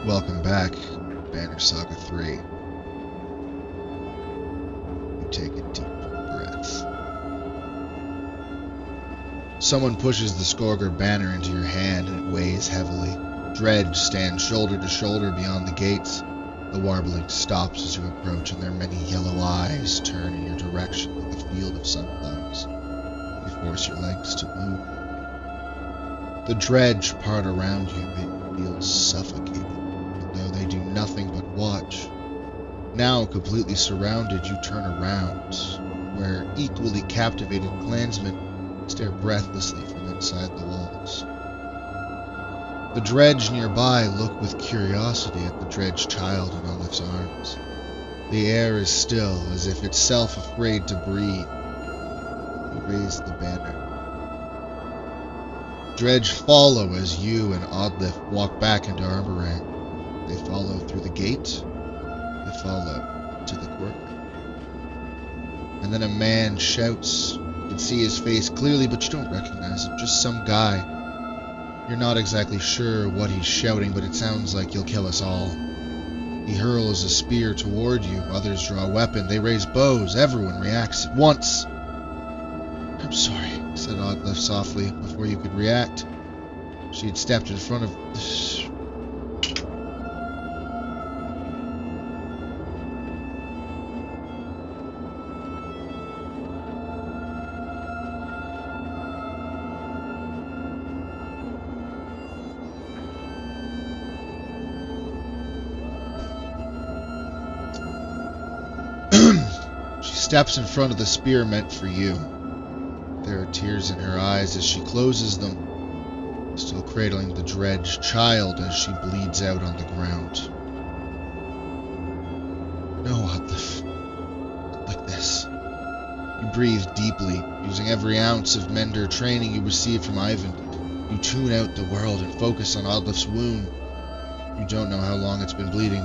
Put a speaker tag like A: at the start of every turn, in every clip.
A: Welcome back, Banner Saga 3. You take a deep breath. Someone pushes the Scourger banner into your hand and it weighs heavily. Dredge stands shoulder to shoulder beyond the gates. The warbling stops as you approach and their many yellow eyes turn in your direction like a field of sunflowers. You force your legs to move. The dredge part around you make you feel suffocated. Though they do nothing but watch. Now completely surrounded, you turn around, where equally captivated clansmen stare breathlessly from inside the walls. The dredge nearby look with curiosity at the dredge child in Olive's arms. The air is still, as if itself afraid to breathe. You raise the banner. Dredge follow as you and Odlif walk back into Arborang. They follow through the gate. They follow to the courtyard. And then a man shouts. You can see his face clearly, but you don't recognize him. Just some guy. You're not exactly sure what he's shouting, but it sounds like "You'll kill us all." He hurls a spear toward you. Others draw a weapon. They raise bows. Everyone reacts at once. "I'm sorry," said Odlif softly, before you could react. She had stepped in front of... She steps in front of the spear meant for you. There are tears in her eyes as she closes them, still cradling the dredge child as she bleeds out on the ground. "No, Odlif. Not like this." You breathe deeply, using every ounce of Mender training you received from Ivan. You tune out the world and focus on Odlif's wound. You don't know how long it's been bleeding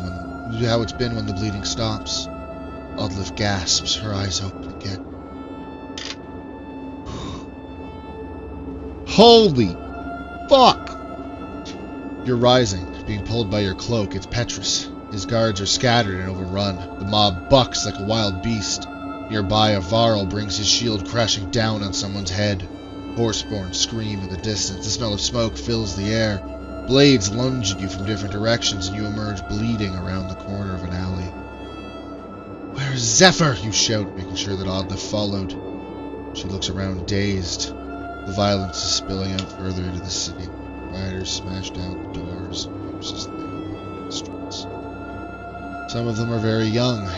A: how it's been when the bleeding stops. Odlif gasps, her eyes open again. Holy fuck! You're rising, being pulled by your cloak. It's Petrus. His guards are scattered and overrun. The mob bucks like a wild beast. Nearby, a Varl brings his shield crashing down on someone's head. Horseborn scream in the distance. The smell of smoke fills the air. Blades lunge at you from different directions, and you emerge bleeding around the corner of an alley. "Where's Zephyr?" you shout, making sure that Odlif followed. She looks around, dazed. The violence is spilling out further into the city. Riders smash down the doors, and horses lay in the streets. Some of them are very young.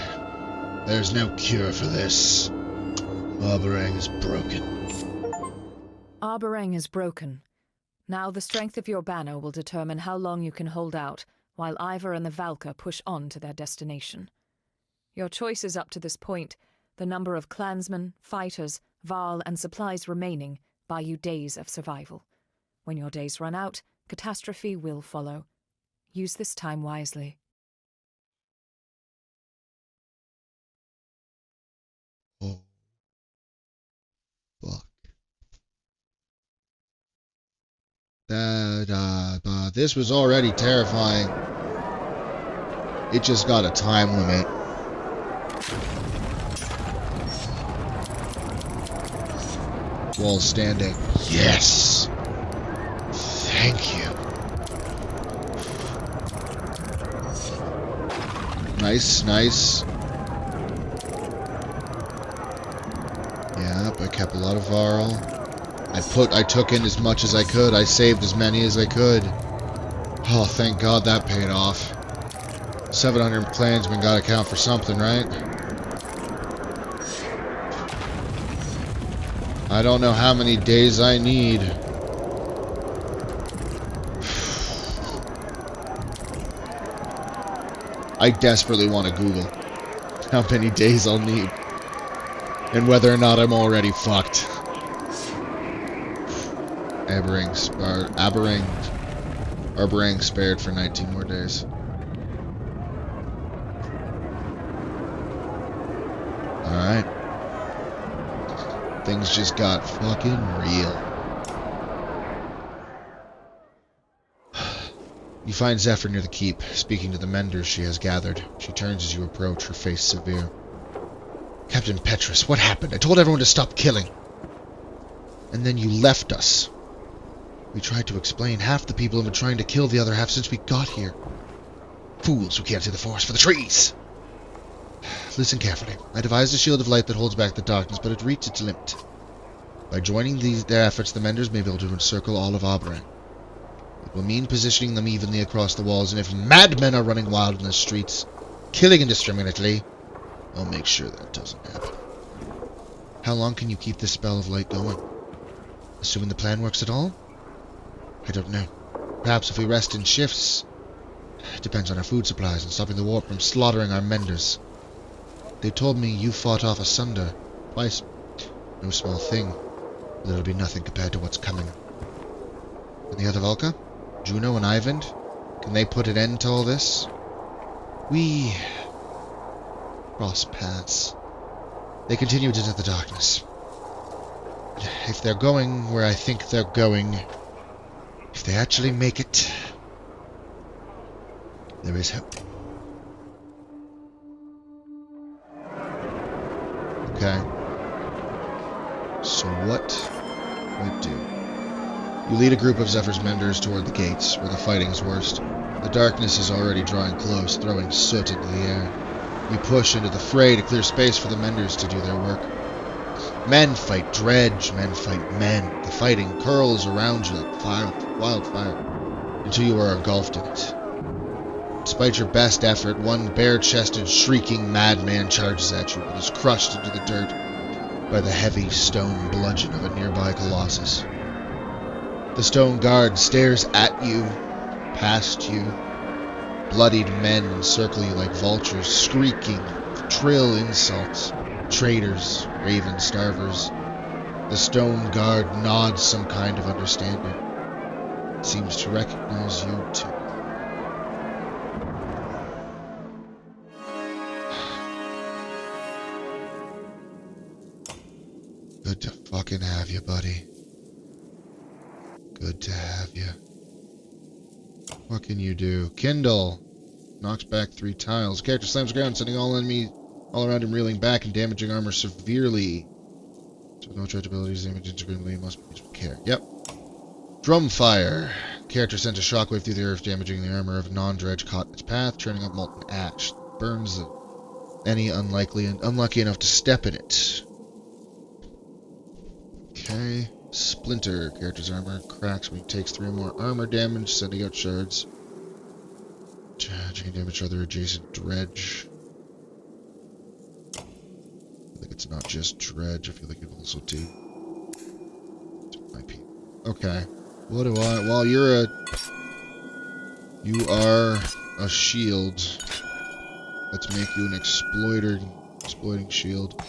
A: There's no cure for this. Arborang is broken.
B: Arborang is broken. Now the strength of your banner will determine how long you can hold out, while Ivor and the Valka push on to their destination. Your choices up to this point, the number of clansmen, fighters, Varl, and supplies remaining, buy you days of survival. When your days run out, catastrophe will follow. Use this time wisely.
A: Oh. Fuck. This was already terrifying. It just got a time limit. Wall standing. Yes! Thank you. Nice, nice. Yep, I kept a lot of Varl. I took in as much as I could. I saved as many as I could. Oh, thank God that paid off. 700 clansmen gotta count for something, right? I don't know how many days I need. I desperately want to Google how many days I'll need. And whether or not I'm already fucked. Arborang spared for 19 more days. Alright. Things just got fucking real. You find Zephyr near the keep, speaking to the menders she has gathered. She turns as you approach, her face severe. Captain Petrus, what happened? I told everyone to stop killing. And then you left us. We tried to explain. Half the people have been trying to kill the other half since we got here. Fools who can't see the forest for the trees! Listen carefully. I devised a shield of light that holds back the darkness, but it reached its limit. By joining their efforts, the menders may be able to encircle all of Oberon. It will mean positioning them evenly across the walls, and if madmen are running wild in the streets, killing indiscriminately, I'll make sure that doesn't happen. How long can you keep this spell of light going? Assuming the plan works at all? I don't know. Perhaps if we rest in shifts. It depends on our food supplies and stopping the warp from slaughtering our menders. They told me you fought off Asunder twice. No small thing, but it'll be nothing compared to what's coming. And the other Volca? Juno and Ivan? Can they put an end to all this? We cross paths. They continued into the darkness. If they're going where I think they're going, if they actually make it, there is hope. Okay. So what do I do? You lead a group of Zephyr's menders toward the gates, where the fighting's worst. The darkness is already drawing close, throwing soot into the air. You push into the fray to clear space for the menders to do their work. Men fight dredge, men fight men. The fighting curls around you like wildfire, until you are engulfed in it. Despite your best effort, one bare-chested, shrieking madman charges at you, but is crushed into the dirt by the heavy stone bludgeon of a nearby colossus. The stone guard stares at you, past you. Bloodied men encircle you like vultures, shrieking shrill insults. Traitors, raven starvers. The stone guard nods some kind of understanding. It seems to recognize you too. Good to fucking have you, buddy. Good to have you. What can you do? Kindle. Knocks back 3 tiles. Character slams ground, sending all enemies all around him reeling back and damaging armor severely. So no charge abilities, damage integrally must be used with care. Yep. Drumfire. Character sends a shockwave through the earth, damaging the armor of a non-dredge caught in its path, churning up molten ash. Burns any unlucky enough to step in it. Okay. Splinter. Character's armor cracks when he takes 3 or more armor damage, sending out shards. Charging damage to other adjacent dredge. I think it's not just dredge. I feel like it also do. Okay. What do I... Well, you are a shield. Let's make you an exploiting shield.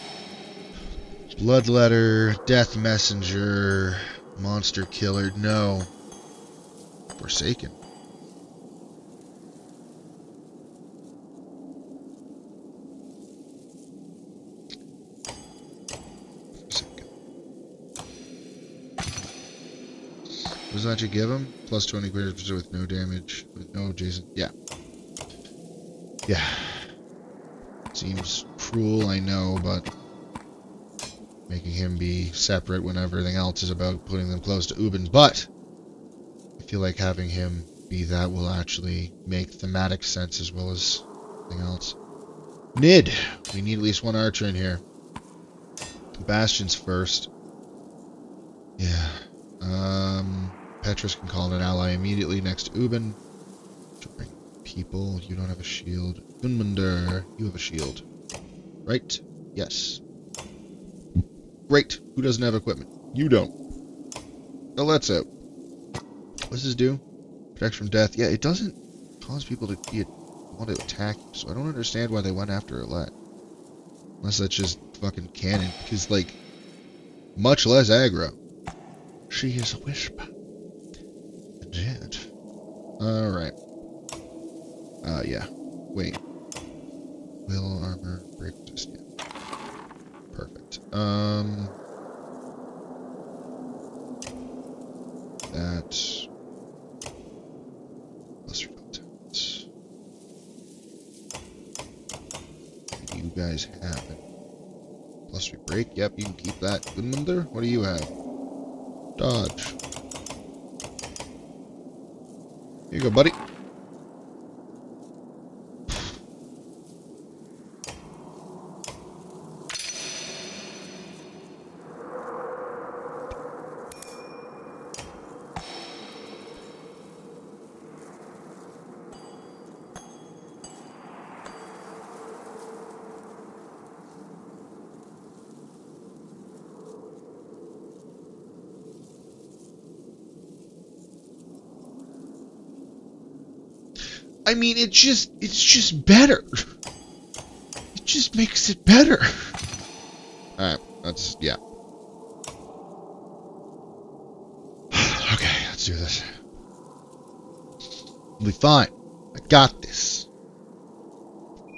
A: Bloodletter, Death Messenger, Monster Killer. No. Forsaken. What does that you give him? Plus 20 clears with no damage. With no adjacent. Yeah. Yeah. Seems cruel, I know, but making him be separate when everything else is about putting them close to Ubin. But I feel like having him be that will actually make thematic sense as well as anything else. Nid! We need at least 1 archer in here. Bastion's first. Yeah. Petrus can call an ally immediately next to Ubin. People, you don't have a shield. Gunmunder, you have a shield. Right? Yes. Great. Who doesn't have equipment? You don't. Now let's out. What does this do? Protects from death. Yeah, it doesn't cause people to want to attack you, so I don't understand why they went after Arlette. Unless that's just fucking canon, because, like, much less aggro. She is a whisper. Indeed. Alright. Yeah. Wait. Will armor break just yet. Perfect. That plus 3 guys have? Plus we break. Yep, you can keep that. Good number. What do you have? Dodge. Here you go, buddy. I mean, it's just better. It just makes it better. Alright, that's, yeah. Okay, let's do this. We'll be fine. I got this.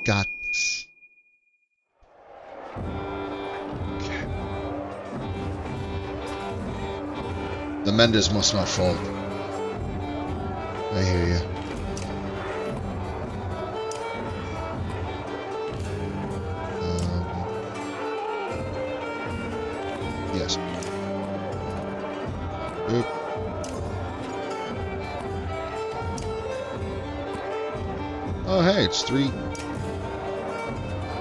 A: Got this. Okay. The Mendes must not fall. I hear you. Yes. Oop. Oh, hey, it's 3.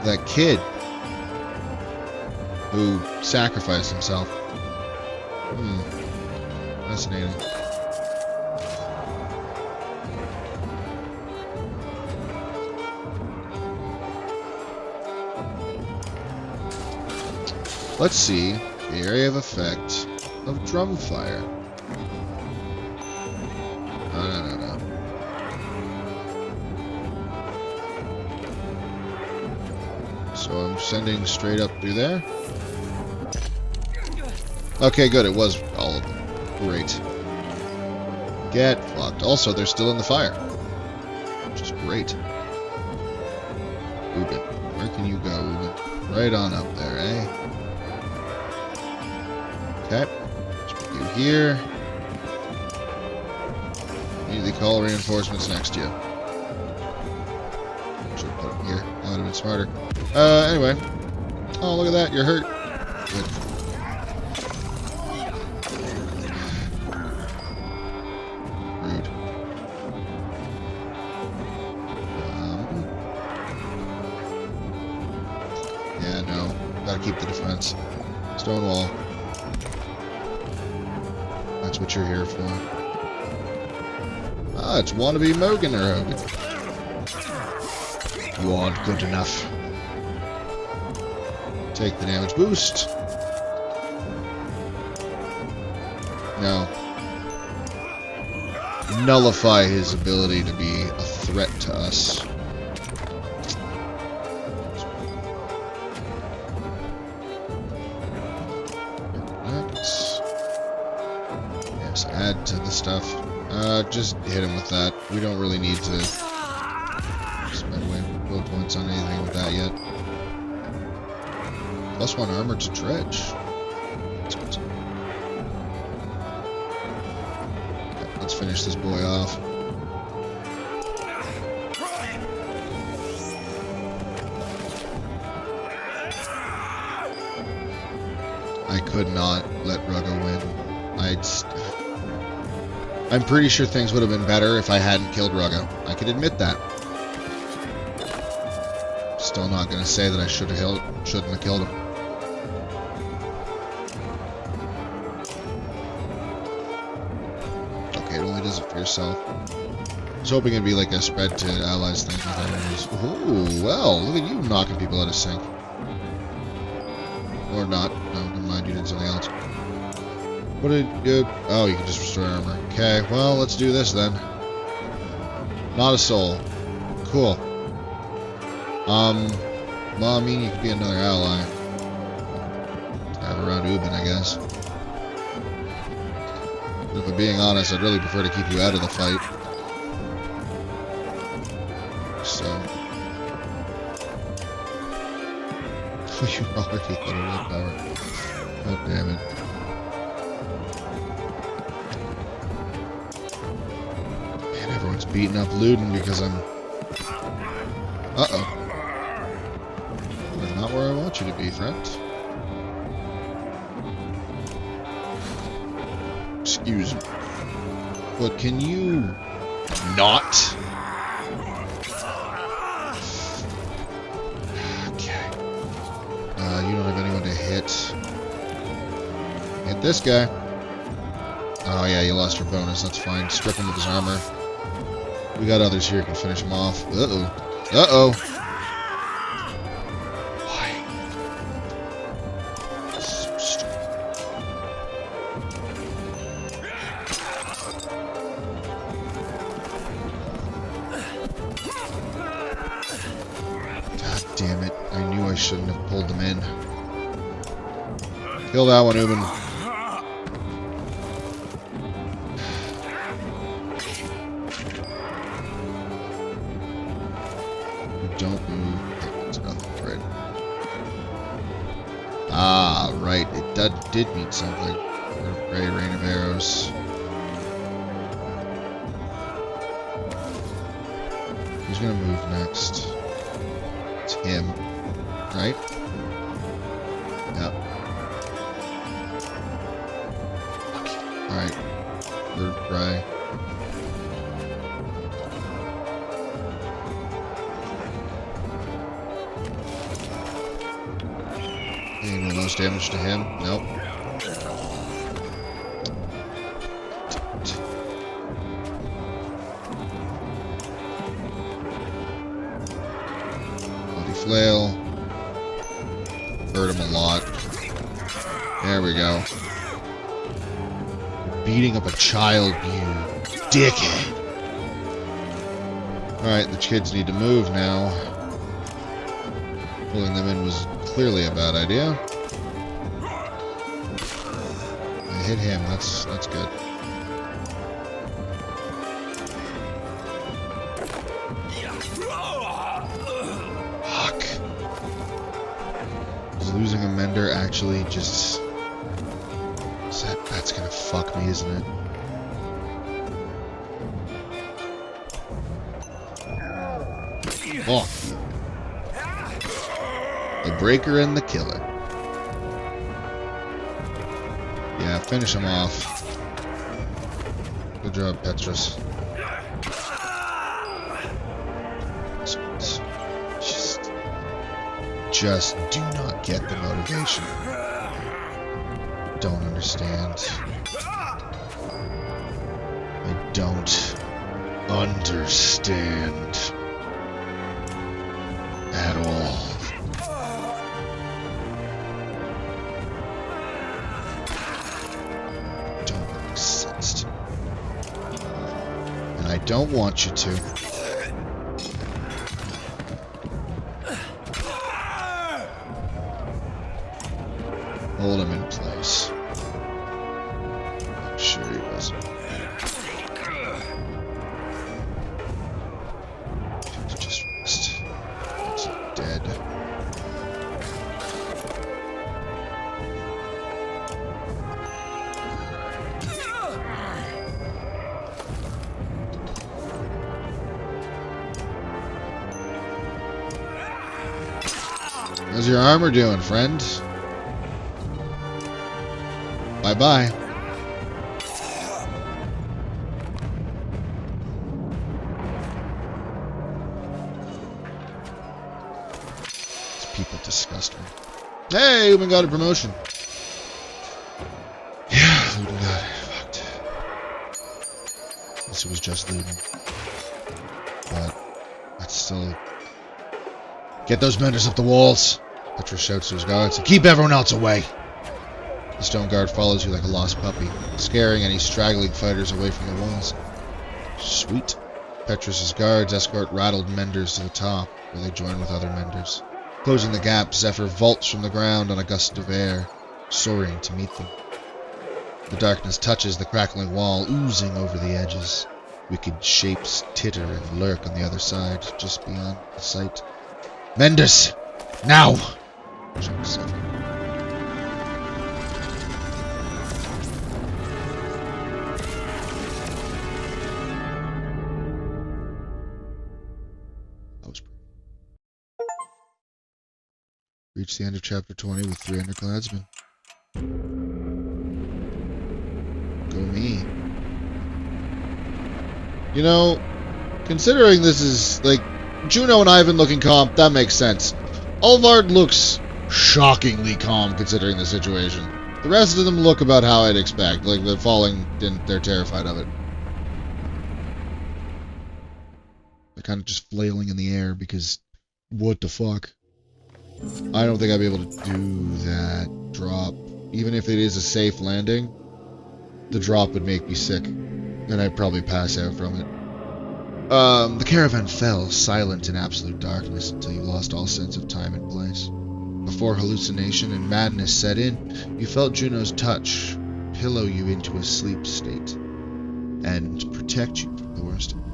A: That kid who sacrificed himself. Fascinating. Let's see the area of effect of drum fire. No. So I'm sending straight up through there. Okay, good. It was all of them. Great. Get fucked. Also, they're still in the fire, which is great. Ruben, where can you go, Ruben? Right on up there, eh? Okay. Let's put you here. Immediately call reinforcements next to you. Should have put them here. That would have been smarter. Anyway. Oh, look at that. You're hurt. Good. Rude. Yeah, no. Gotta keep the defense. Stone wall. That's what you're here for. Ah, it's wannabe Mogan or Hogan. You aren't good enough. Take the damage boost. Now, nullify his ability to be a threat to us. Yes, add to the stuff. Just hit him with that. We don't really need to spend away build points on anything with that yet. +1 armor to dredge. That's good. Okay, let's finish this boy off. I could not let Ruggo win. I'm pretty sure things would have been better if I hadn't killed Ruggo. I can admit that. Still not going to say that I shouldn't have killed him. Okay, it only does it for yourself. I was hoping it'd be like a spread to allies thing with enemies. Ooh, well, look at you knocking people out of sync. Or not. No, never mind, you did something else. What did you... Oh, you can just restore armor. Okay, well, let's do this then. Not a soul. Cool. Well, I mean, you could be another ally. Have around Ubin, I guess. But if I'm being honest, I'd really prefer to keep you out of the fight. So... you already got a willpower. God damn it. Man, everyone's beating up Luden because I'm... Uh-oh. want you to be, friend. Excuse me. But can you not? Okay. You don't have anyone to hit. Hit this guy. Oh yeah, you lost your bonus. That's fine. Strip him of his armor. We got others here who can finish him off. Uh-oh. Uh-oh. Why? So stupid. God damn it. I knew I shouldn't have pulled them in. Kill that one, Ubin. Don't move. It's nothing, right? Ah, right. It did mean something. Ray, rain of arrows. Who's gonna move next? It's him, right? Yep. All right. Third cry. Any most damage to him? Nope. Bloody flail. Hurt him a lot. There we go. Beating up a child, you dickhead. Alright, the kids need to move now. Pulling them in was clearly a bad idea. I hit him, that's good. Fuck. Is losing a mender actually just... That's gonna fuck me, isn't it? Fuck. The breaker and the killer. Yeah, finish him off. Good job, Petrus. Just do not get the motivation. Don't understand. I don't understand at all. Don't make sense to me. And I don't want you to. Hold him in place. I'm sure he wasn't. Just rest. He's dead. How's your armor doing, friend? Bye-bye. These people disgust me. Hey, Ubin got a promotion. Yeah, Ubin got it. Fucked. At least it was just Ubin. But that's still... Get those menders up the walls! Petrus shouts to his guards, and keep everyone else away! The stone guard follows you like a lost puppy, scaring any straggling fighters away from the walls. Sweet. Petrus's guards escort rattled menders to the top, where they join with other menders. Closing the gap, Zephyr vaults from the ground on a gust of air, soaring to meet them. The darkness touches the crackling wall, oozing over the edges. Wicked shapes titter and lurk on the other side, just beyond the sight. Menders! Now! Shouts Zephyr. Reach the end of chapter 20 with 3 undercladsmen. Go me. You know, considering this is, like, Juno and Ivan looking calm, that makes sense. Olvard looks shockingly calm considering the situation. The rest of them look about how I'd expect. Like, they're falling, they're terrified of it. They're kind of just flailing in the air because, what the fuck? I don't think I'd be able to do that drop. Even if it is a safe landing, the drop would make me sick. And I'd probably pass out from it. The caravan fell, silent in absolute darkness, until you lost all sense of time and place. Before hallucination and madness set in, you felt Juno's touch pillow you into a sleep state, and protect you from the worst of it.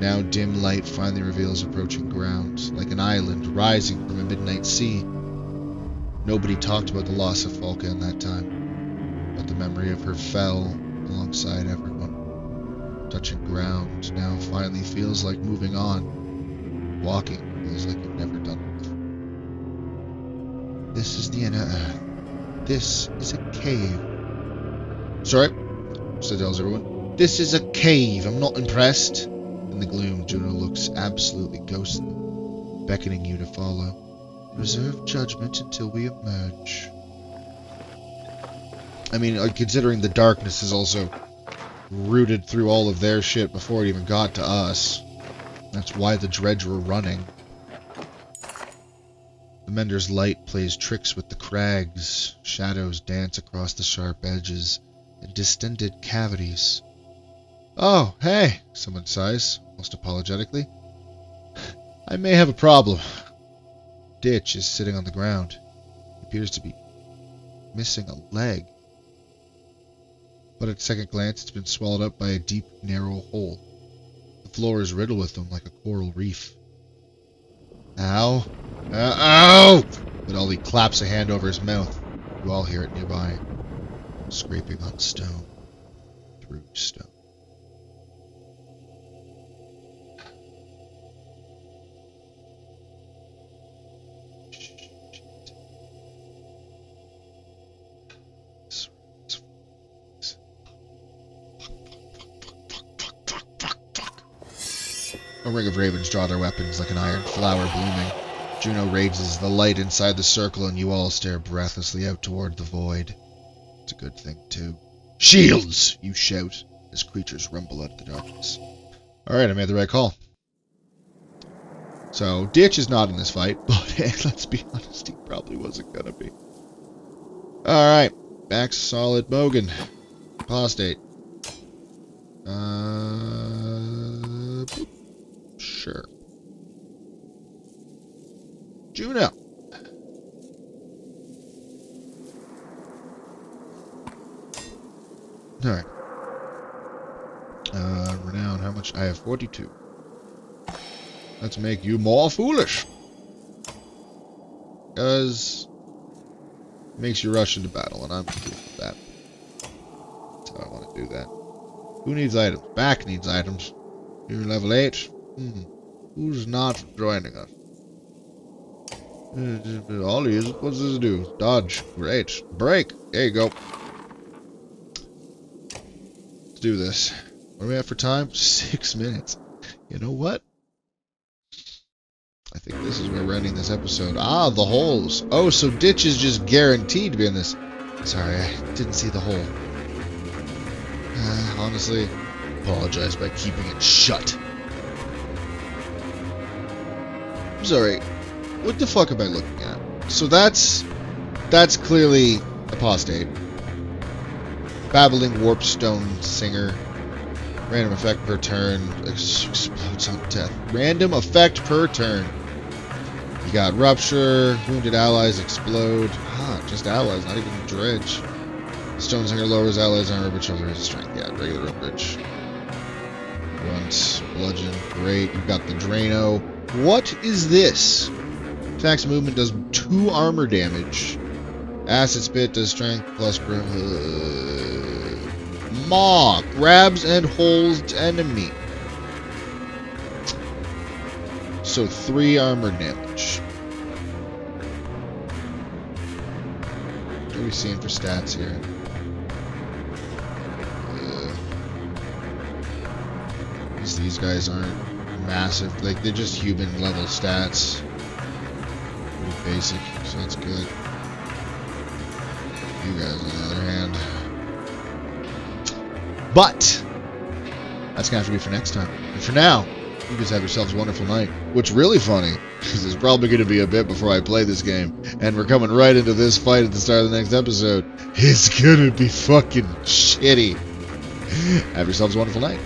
A: Now dim light finally reveals approaching ground, like an island rising from a midnight sea. Nobody talked about the loss of Falka in that time, but the memory of her fell alongside everyone. Touching ground now finally feels like moving on. Walking feels like you've never done it before. This is the inner earth. This is a cave. Sorry, so tells everyone. This is a cave. I'm not impressed. In the gloom, Juno looks absolutely ghostly, beckoning you to follow. Reserve judgment until we emerge. I mean, considering the darkness is also rooted through all of their shit before it even got to us. That's why the dredge were running. The Mender's light plays tricks with the crags. Shadows dance across the sharp edges and distended cavities. Oh, hey, someone sighs, almost apologetically. I may have a problem. Ditch is sitting on the ground. He appears to be missing a leg. But at second glance, it's been swallowed up by a deep, narrow hole. The floor is riddled with them like a coral reef. Ow! Ow! But Ollie claps a hand over his mouth. You all hear it nearby. Scraping on stone. Through stone. A ring of ravens draw their weapons like an iron flower blooming. Juno raises the light inside the circle and you all stare breathlessly out toward the void. It's a good thing, too. Shields! You shout as creatures rumble out of the darkness. Alright, I made the right call. So, Ditch is not in this fight, but hey, let's be honest, he probably wasn't gonna be. Alright, back solid Bogan. Apostate. Sure. Juno. Alright. Renown, how much? I have 42. Let's make you more foolish. Because it makes you rush into battle, and I'm cool with that. That's how I want to do that. Who needs items? Back needs items. You're level 8. Who's not joining us? Ollie, what's this do? Dodge. Great. Break. There you go. Let's do this. What do we have for time? 6 minutes. You know what? I think this is where we're ending this episode. Ah, the holes. Oh, so Ditch is just guaranteed to be in this. Sorry, I didn't see the hole. Honestly, apologize by keeping it shut. I'm sorry. What the fuck am I looking at? So that's clearly Apostate. Babbling Warpstone Singer. Random effect per turn. Explodes on death. Random effect per turn. You got Rupture. Wounded allies explode. Just allies, not even Dredge. Stone Singer lowers allies' armor, but shows their strength. Yeah, regular Rupture. Grunt. Bludgeon. Great. You've got the Drano. What is this? Attacks movement does 2 armor damage. Acid Spit does strength plus... Maw! Grabs and holds enemy. So 3 armor damage. What are we seeing for stats here? These guys aren't massive. Like, they're just human level stats. Pretty basic, so that's good. You guys, on the other hand. But that's gonna have to be for next time. And for now, you guys have yourselves a wonderful night. What's really funny, because there's probably going to be a bit before I play this game, and we're coming right into this fight at the start of the next episode. It's gonna be fucking shitty. Have yourselves a wonderful night.